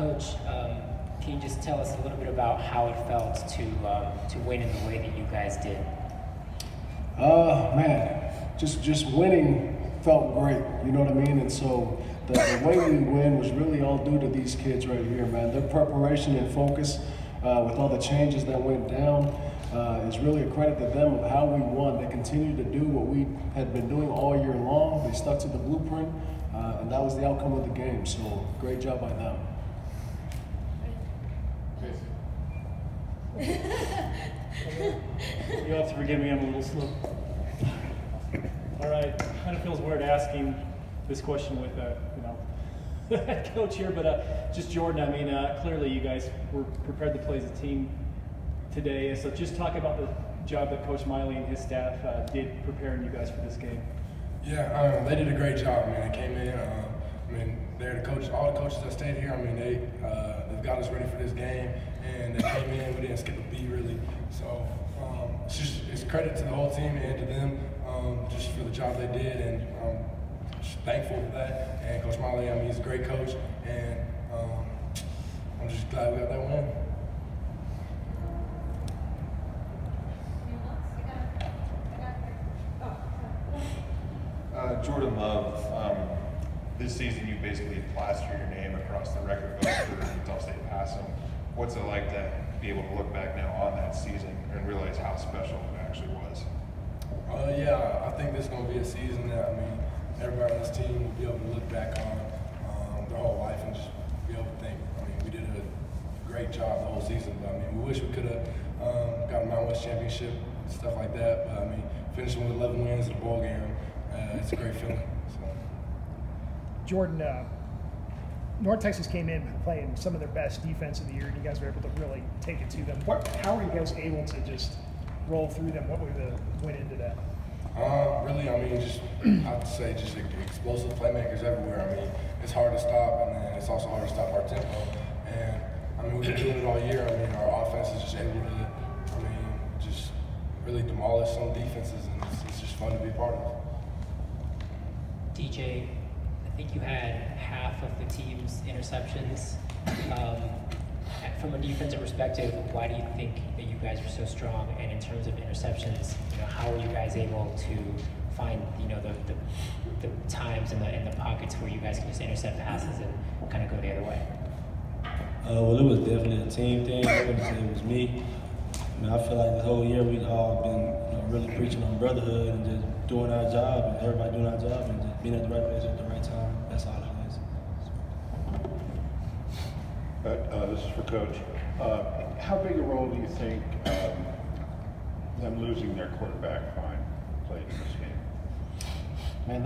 Coach, can you just tell us a little bit about how it felt to win in the way that you guys did? Man, just winning felt great, you know what I mean? And so the way we win was really all due to these kids right here, man. Their preparation and focus with all the changes that went down is really a credit to them of how we won. They continued to do what we had been doing all year long. They stuck to the blueprint, and that was the outcome of the game. So great job by them. You'll have to forgive me, I'm a little slow. All right, kind of feels weird asking this question with the head coach here, but just Jordan, I mean, clearly you guys were prepared to play as a team today, so just talk about the job that Coach Miley and his staff did preparing you guys for this game. Yeah, they did a great job. I mean, they came in. They're the coaches. All the coaches that stayed here. I mean, they've got us ready for this game, and they came in. We didn't skip a beat really. So it's credit to the whole team and to them just for the job they did, and just thankful for that. And Coach Miley, I mean, he's a great coach, and I'm just glad we got that win. Jordan Love, this season you basically plastered your name across the record books for Utah State passing. What's it like to be able to look back now on that season and realize how special it actually was? Yeah, I think this is going to be a season that, I mean, everybody on this team will be able to look back on their whole life and just be able to think, I mean, we did a great job the whole season, but I mean, we wish we could have got a Mountain West championship, stuff like that, but I mean, finishing with 11 wins in a bowl game, it's a great feeling. So. Jordan, North Texas came in playing some of their best defense of the year, and you guys were able to really take it to them. How were you guys able to just roll through them? What went into that? Really, I mean, I have to say, just explosive playmakers everywhere. I mean, it's hard to stop, and then it's also hard to stop our tempo. And I mean, we've been doing it all year. I mean, our offense is just able to, just really demolish some defenses, and it's just fun to be a part of. DJ, I think you had half of the team's interceptions. From a defensive perspective, why do you think that you guys are so strong? And in terms of interceptions, how are you guys able to find the times and the pockets where you guys can just intercept passes and kind of go the other way? Well, it was definitely a team thing. I wouldn't say it was me. I feel like the whole year we've all been really preaching on brotherhood and just doing our job, and everybody doing our job and just being at the right place at the right time. That's all it is. This is for Coach. How big a role do you think them losing their quarterback played in this game? Man,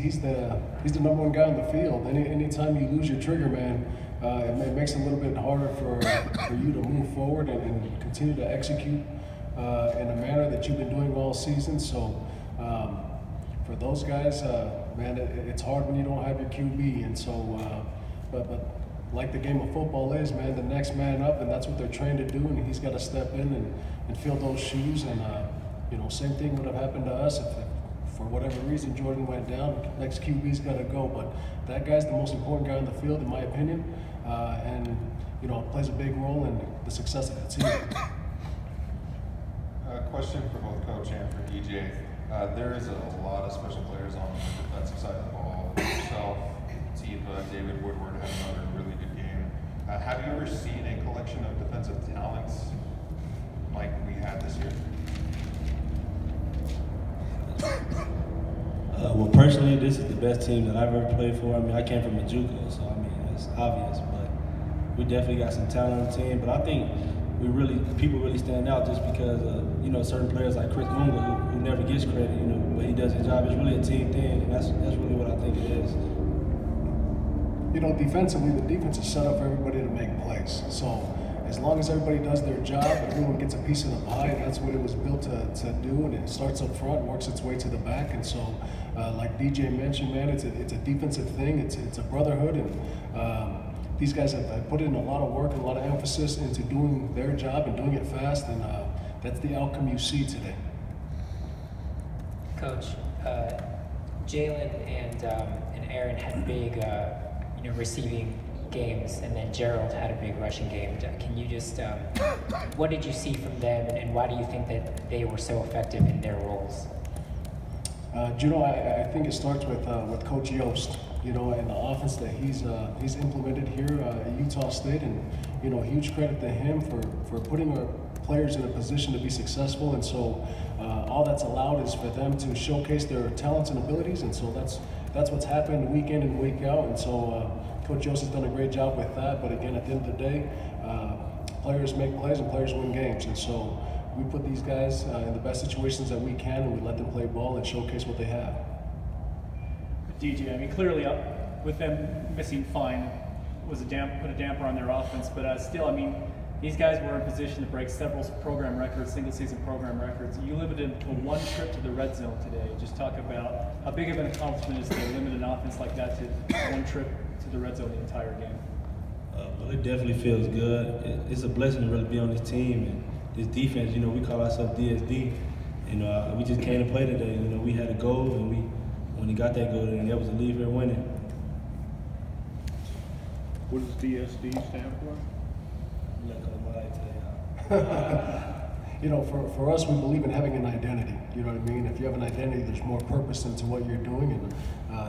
he's the number one guy on the field. Anytime you lose your trigger man, it makes it a little bit harder for you to move forward and continue to execute in a manner that you've been doing all season. So for those guys, man, it's hard when you don't have your QB. And so, but like the game of football is, man, the next man up, and that's what they're trained to do. And he's got to step in and fill those shoes. And same thing would have happened to us if for whatever reason Jordan went down. Next QB's got to go, but that guy's the most important guy on the field, in my opinion, and plays a big role in the success of the team. Question for both Coach and for DJ. There is a lot of special players on the defensive side of the ball. Yourself, Tifa, David Woodward had another really good game. Have you ever seen a collection of defensive talents like we had this year? Well, personally, this is the best team that I've ever played for. I mean, I came from a JUCO, so I mean, it's obvious, but we definitely got some talent on the team. But I think people really stand out just because of, certain players like Chris Munga, who never gets credit, but he does his job. It's really a team thing, and that's really what I think it is. Defensively, the defense is set up for everybody to make plays. So as long as everybody does their job, everyone gets a piece of the pie, and that's what it was built to do. And it starts up front, works its way to the back. And so, like DJ mentioned, man, it's a defensive thing. It's a brotherhood, and these guys have put in a lot of work and a lot of emphasis into doing their job and doing it fast, and that's the outcome you see today. Coach, Jalen and Aaron had big, receiving games, and then Gerald had a big rushing game. Can you just, what did you see from them, and why do you think that they were so effective in their roles? I think it starts with Coach Yost, and the offense that he's implemented here at Utah State, and huge credit to him for putting our players in a position to be successful. And so all that's allowed is for them to showcase their talents and abilities, and so that's what's happened week in and week out. And so Coach Yost has done a great job with that. But again, at the end of the day, players make plays and players win games, and so we put these guys in the best situations that we can, and we let them play ball and showcase what they have. DJ, I mean, clearly with them missing Fine put a damper on their offense, but still, I mean, these guys were in position to break several program records, single-season program records. You limited to one trip to the red zone today. Just talk about how big of an accomplishment is to limit an offense like that to one trip to the red zone the entire game. Well, it definitely feels good. It's a blessing to really be on this team. And this defense, we call ourselves DSD. We just came to play today. We had a goal, and when we got that goal, then that was to leave here winning. What does DSD stand for? For us, we believe in having an identity. You know what I mean? If you have an identity, there's more purpose into what you're doing. And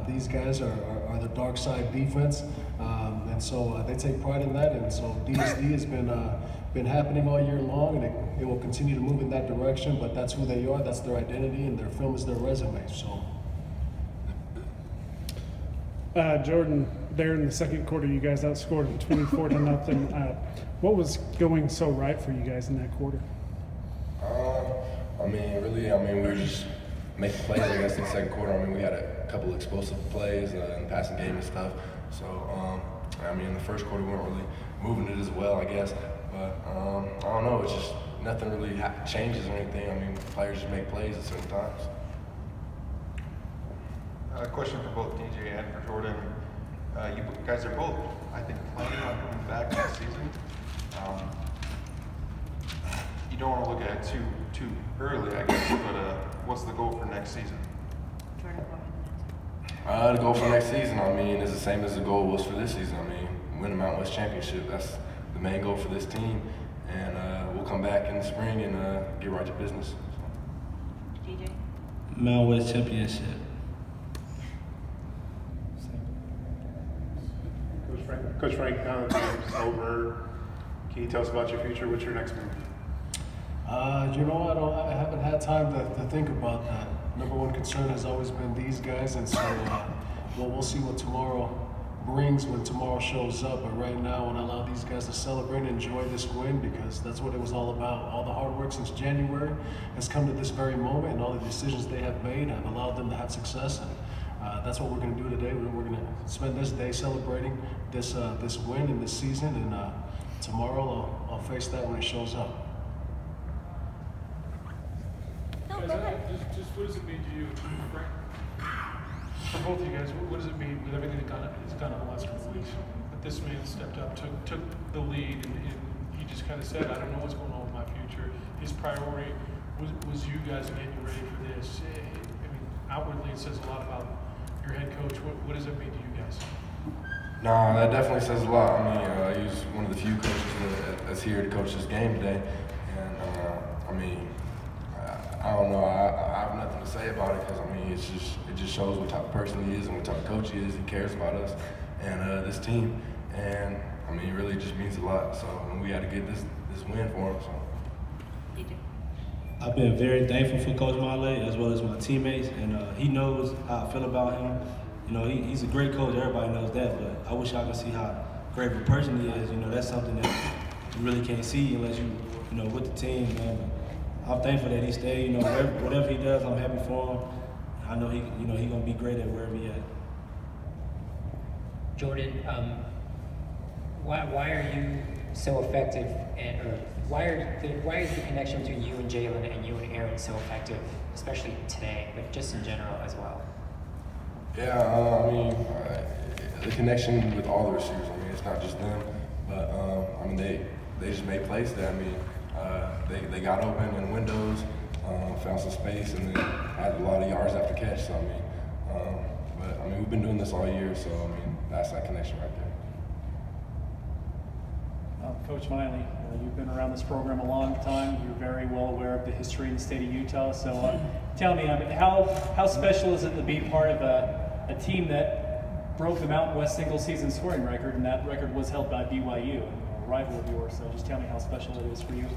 these guys are the dark side defense, and so they take pride in that. And so DSD has been happening all year long, and it will continue to move in that direction. But that's who they are. That's their identity, and their film is their resume. So. Jordan, there in the second quarter, you guys outscored them 24-0. What was going so right for you guys in that quarter? We were just making plays, I guess, in the second quarter. We had a couple of explosive plays in the passing game and stuff. So, in the first quarter, we weren't really moving it as well, I guess. But, I don't know, it's just nothing really changes or anything. Players just make plays at certain times. A question for both DJ and for Jordan. You guys are both, I think, planning on coming back next season. You don't want to look at it too early, I guess, but what's the goal for next season? The goal for next season, is the same as the goal was for this season. Win a Mountain West championship. That's the main goal for this team. And we'll come back in the spring and get right to business. DJ? Mountain West championship. Coach Frank, now that the game's over, can you tell us about your future? What's your next move? I haven't had time to think about that. Number one concern has always been these guys, and so we'll see what tomorrow brings when tomorrow shows up. But right now, I want to allow these guys to celebrate and enjoy this win, because that's what it was all about. All the hard work since January has come to this very moment, and all the decisions they have made have allowed them to have success. And that's what we're going to do today. We're going to spend this day celebrating this win in this season, and tomorrow I'll face that when it shows up. Just what does it mean to you, Frank? For both of you guys, what does it mean with everything that's gone on the last couple of weeks? That this man stepped up, took the lead, and he just kind of said, I don't know what's going on with my future. His priority was you guys getting you ready for this. Outwardly it says a lot about your head coach. What does it mean to you guys? No, that definitely says a lot. He's one of the few coaches that's here to coach this game today. And, I don't know. I have nothing to say about it, because it just shows what type of person he is and what type of coach he is. He cares about us and this team, and it really just means a lot. So we had to get this win for him. So. I've been very thankful for Coach Male as well as my teammates, and he knows how I feel about him. He's a great coach. Everybody knows that, but I wish I could see how great of a person he is. That's something that you really can't see unless you with the team, man. I'm thankful that he stayed. Whatever he does, I'm happy for him. I know he gonna be great at wherever he at. Jordan, why are you so effective, or why is the connection between you and Jalen and you and Aaron so effective, especially today, but just in general as well? Yeah, the connection with all the receivers. It's not just them, but they just made plays there. They got open in windows, found some space, and then had a lot of yards after catch. So we've been doing this all year. So that's that connection right there. Coach Miley, you've been around this program a long time. You're very well aware of the history in the state of Utah. So tell me, how special is it to be part of a team that broke the Mountain West single-season scoring record, and that record was held by BYU, a rival of yours. So just tell me how special it is for you.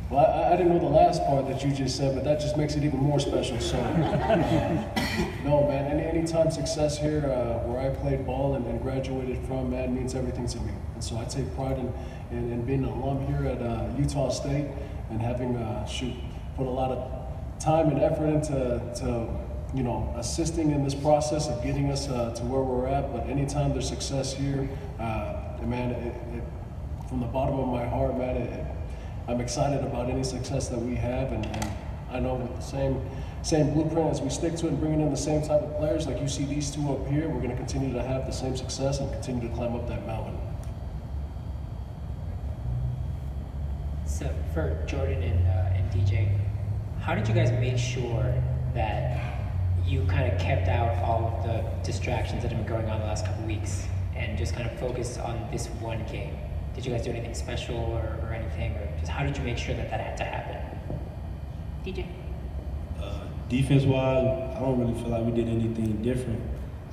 Well, I didn't know the last part that you just said, but that just makes it even more special. So, no, man, anytime success here where I played ball and graduated from, man, means everything to me. And so I take pride in being an alum here at Utah State and having, put a lot of time and effort into you know, assisting in this process of getting us to where we're at. But anytime there's success here, man, from the bottom of my heart, man, I'm excited about any success that we have, and I know with the same blueprint as we stick to it and bringing in the same type of players, like you see these two up here, we're going to continue to have the same success and continue to climb up that mountain. So for Jordan and DJ, how did you guys make sure that you kind of kept out all of the distractions that have been going on the last couple weeks and just kind of focused on this one game? Did you guys do anything special or anything, or just how did you make sure that had to happen? DJ? Defense-wise, I don't really feel like we did anything different.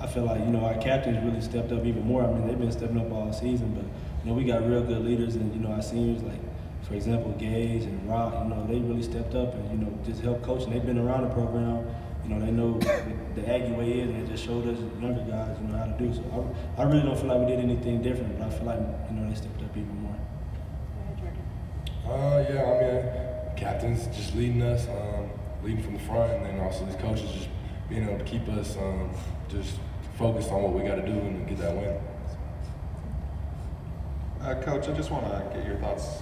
I feel like, you know, our captains really stepped up even more. I mean, they've been stepping up all season, but, you know, we got real good leaders, and, you know, our seniors, like, for example, Gage and Rock, you know, they really stepped up and, you know, just helped coaching. They've been around the program. You know, they know what the Aggie way is, and they just showed us younger guys, you know, how to do. So I really don't feel like we did anything different, but I feel like, you know, they stepped up even more. Yeah, I mean, captains just leading us, leading from the front, and then also these coaches just being able to keep us just focused on what we got to do and get that win. Coach, I just want to get your thoughts.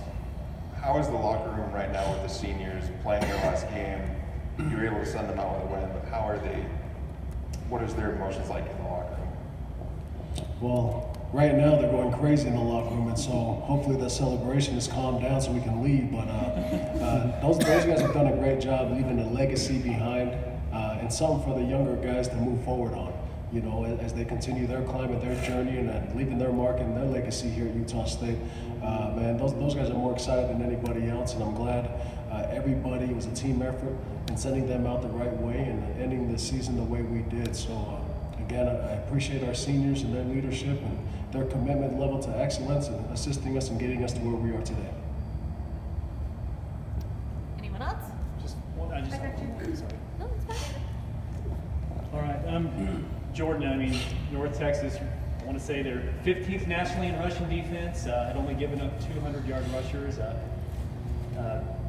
How is the locker room right now with the seniors playing their last game? You were able to send them out with a win, but how are they? What is their emotions like in the locker room? Well, right now they're going crazy in the locker room, and so hopefully the celebration has calmed down so we can leave. But those guys have done a great job leaving a legacy behind, and something for the younger guys to move forward on. You know, as they continue their climb and their journey and leaving their mark and their legacy here at Utah State. Man, those guys are more excited than anybody else, and I'm glad everybody, it was a team effort in sending them out the right way and ending the season the way we did. So again, I appreciate our seniors and their leadership and their commitment level to excellence and assisting us and getting us to where we are today. Anyone else? Just one. I got you. Sorry. No, it's fine. All right. Jordan, I mean, North Texas, I want to say they're 15th nationally in rushing defense, had only given up 200-yard rushers.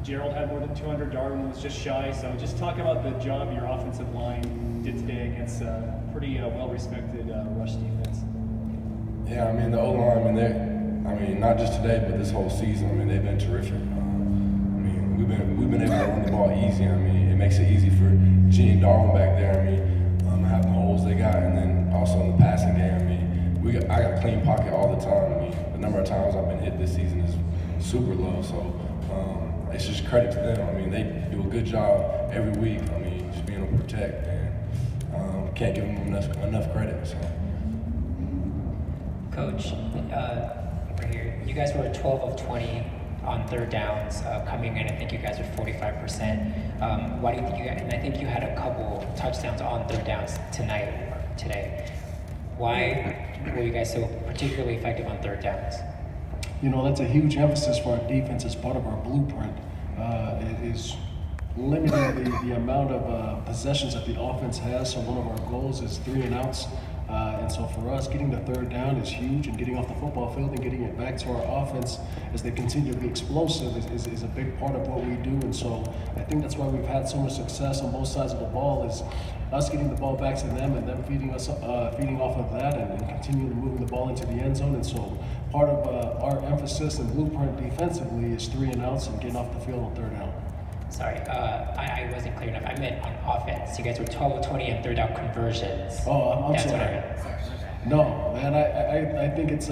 Gerald had more than 200, Darwin was just shy. So just talk about the job your offensive line did today against pretty well-respected rush defense. Yeah, I mean, the O-line, I mean, not just today, but this whole season, I mean, they've been terrific. I mean, we've been able to run the ball easy. I mean, it makes it easy for G and Darwin back there. I mean, having the holes they got, and then also in the passing game, I mean, I got a clean pocket all the time. I mean, the number of times I've been hit this season is super low, so it's just credit to them. I mean, they do a good job every week. I mean, just being able to protect, and can't give them enough credit. So. Coach, right here, you guys were 12 of 20 on third downs, coming in. I think you guys are 45%. Why do you think you guys? And I think you had a couple touchdowns on third downs today. Why were you guys so particularly effective on third downs? You know, that's a huge emphasis for our defense as part of our blueprint. It is limiting the amount of possessions that the offense has. So one of our goals is 3 and outs. And so for us, getting the third down is huge, and getting off the football field and getting it back to our offense as they continue to be explosive is a big part of what we do. And so I think that's why we've had so much success on both sides of the ball, is us getting the ball back to them and them feeding off of that and continuing moving the ball into the end zone. And so part of our emphasis and blueprint defensively is 3 and outs and getting off the field on third down. Sorry, I wasn't clear enough. I meant on offense. You guys were 12 of 20 on third down conversions. Oh, I'm That's sorry. what I meant. No, man, I think it's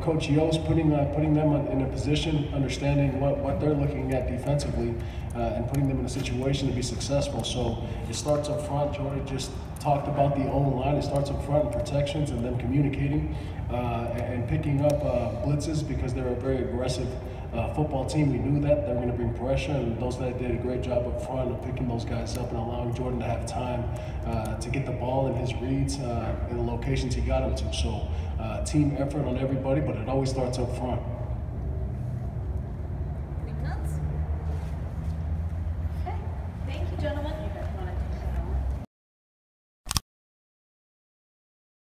Coach Yost putting them in a position, understanding what they're looking at defensively, and putting them in a situation to be successful. So it starts up front. Jordan just talked about the O-line. It starts up front in protections and them communicating and picking up blitzes because they're a very aggressive football team. We knew that they were going to bring pressure, and those that did a great job up front of picking those guys up and allowing Jordan to have time to get the ball in his reads in the locations he got him to. So team effort on everybody, but it always starts up front. Anyone else? Okay. Thank you, gentlemen.